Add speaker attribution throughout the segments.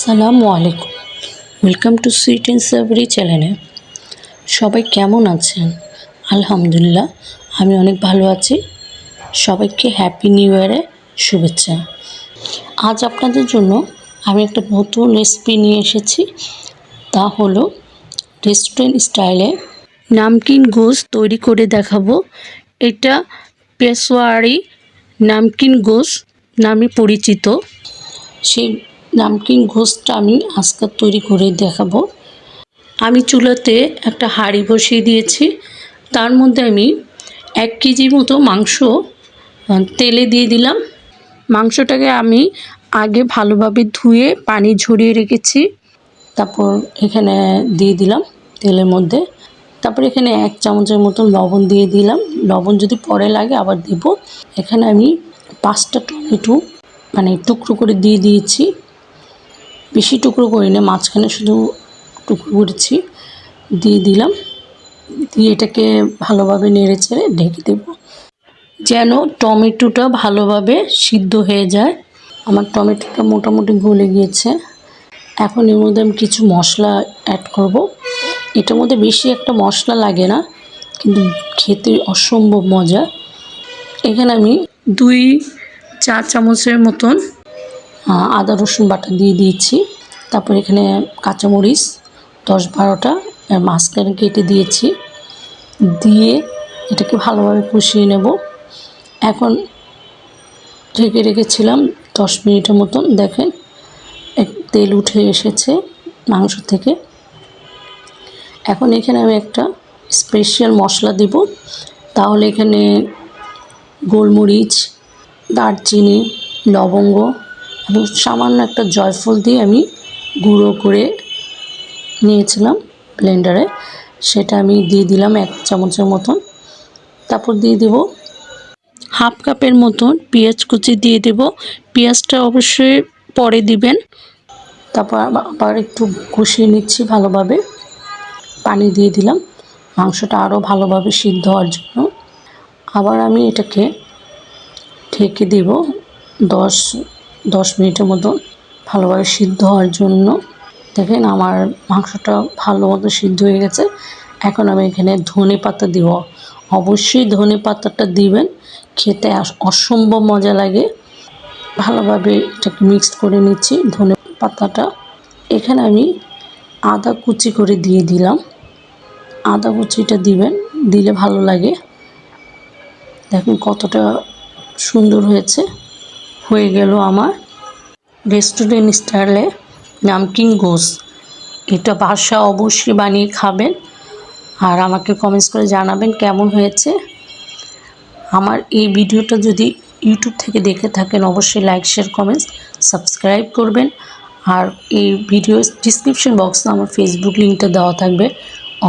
Speaker 1: আসসালামু আলাইকুম। Welcome to sweet and সাভরি চ্যানেলে। সবাই কেমন আছেন? আলহামদুলিল্লাহ, আমি অনেক ভালো আছি। সবাইকে হ্যাপি নিউ ইয়ারে শুভেচ্ছা। আজ আপনাদের জন্য আমি একটা নতুন রেসিপি নিয়ে এসেছি। তা হলো রেস্টুরেন্ট স্টাইলে নামকিন গোশত তৈরি করে দেখাবো। এটা পেশোয়ারি নামকিন গোশত নামে পরিচিত। সেই নামকিন গোশতটা আমি আজকে তৈরি করে দেখাবো। আমি চুলাতে একটা হাঁড়ি বসিয়ে দিয়েছি। তার মধ্যে আমি 1 কেজি মতো মাংস তেলে দিয়ে দিলাম। মাংসটাকে আমি আগে ভালোভাবে ধুয়ে পানি ঝরিয়ে রেখেছি। তারপর এখানে দিয়ে দিলাম তেলের মধ্যে। তারপর এখানে 1 চামচের মতন লবণ দিয়ে দিলাম। লবণ যদি পরে লাগে আবার দেব। এখানে আমি 5টা টমেটো টুকরো করে দিয়ে দিয়েছি। বেশি টুকরো করি না, মাঝখানে শুধু টুকরো করেছি, দিয়ে দিলাম। দিয়ে এটাকে ভালোভাবে নেড়ে চেড়ে ঢেকে দেব যেন টমেটোটা ভালোভাবে সিদ্ধ হয়ে যায়। আমার টমেটোটা মোটামুটি গলে গিয়েছে। এখন এর মধ্যে আমি কিছু মশলা অ্যাড করব। এটার মধ্যে বেশি একটা মশলা লাগে না, কিন্তু খেতে অসম্ভব মজা। এখানে আমি 2-4 চামচের মতন আদা রসুন বাটা দিয়ে দিয়েছি। তারপর এখানে কাঁচামরিচ 10-12টা মাঝখানে কেটে দিয়েছি। দিয়ে এটাকে ভালোভাবে কষিয়ে নেব। এখন ঢেকে রেখেছিলাম 10 মিনিটের মতন। দেখেন তেল উঠে এসেছে মাংস থেকে। এখন এখানে আমি একটা স্পেশাল মশলা দেব। তাহলে এখানে গোলমরিচ, দারচিনি, লবঙ্গ এবং সামান্য একটা জয়ফল দিয়ে আমি গুঁড়ো করে নিয়েছিলাম ব্লেন্ডারে। সেটা আমি দিয়ে দিলাম 1 চামচের মতন। তারপর দিয়ে দেব হাফ কাপের মতন পেঁয়াজ কুচি দিয়ে দেব। পেঁয়াজটা অবশ্যই পরে দিবেন। তারপর আবার একটু কষিয়ে নিচ্ছি ভালোভাবে। পানি দিয়ে দিলাম মাংসটা আরও ভালোভাবে সিদ্ধ হওয়ার জন্য। আবার আমি এটাকে ঢেকে দেব 10 মিনিটের মতো ভালোভাবে সিদ্ধ হওয়ার জন্য। দেখেন আমার মাংসটা ভালো মতো সিদ্ধ হয়ে গেছে। এখন আমি এখানে ধনেপাতা দিব। অবশ্যই ধনেপাতাটা দিবেন, খেতে অসম্ভব মজা লাগে। ভালোভাবে এটাকে মিক্সড করে নিচ্ছি ধনেপাতাটা। এখানে আমি আদা কুচি করে দিয়ে দিলাম। আদা কুচিটা দিবেন, দিলে ভালো লাগে। দেখুন কতটা সুন্দর হয়েছে। হয়ে গেল আমার রেস্টুরেন্ট স্টাইলে নামকিন গোশত। এটা বাসায় অবশ্যই বানিয়ে খাবেন আর আমাকে কমেন্টস করে জানাবেন কেমন হয়েছে। আমার এই ভিডিওটা যদি ইউটিউব থেকে দেখে থাকেন অবশ্যই লাইক, শেয়ার, কমেন্টস, সাবস্ক্রাইব করবেন। আর এই ভিডিও ডিসক্রিপশন বক্সে আমার ফেসবুক লিঙ্কটা দেওয়া থাকবে।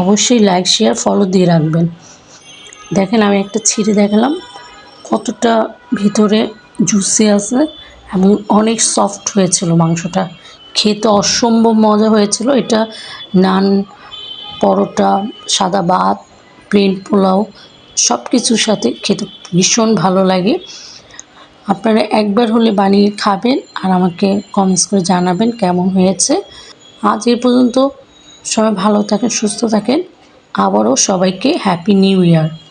Speaker 1: অবশ্যই লাইক, শেয়ার, ফলো দিয়ে রাখবেন। দেখেন আমি একটা ছিঁড়ে দেখালাম কতটা ভিতরে জুসি আছে এবং অনেক সফট হয়েছিল মাংসটা। খেতে অসম্ভব মজা হয়েছিল। এটা নান, পরোটা, সাদা ভাত, প্লেন পোলাও সব কিছুর সাথে খেতে ভীষণ ভালো লাগে। আপনারা একবার হলে বানিয়ে খাবেন আর আমাকে কমেন্টস করে জানাবেন কেমন হয়েছে। আজ এই পর্যন্ত। সবাই ভালো থাকেন, সুস্থ থাকেন। আবারও সবাইকে হ্যাপি নিউ ইয়ার।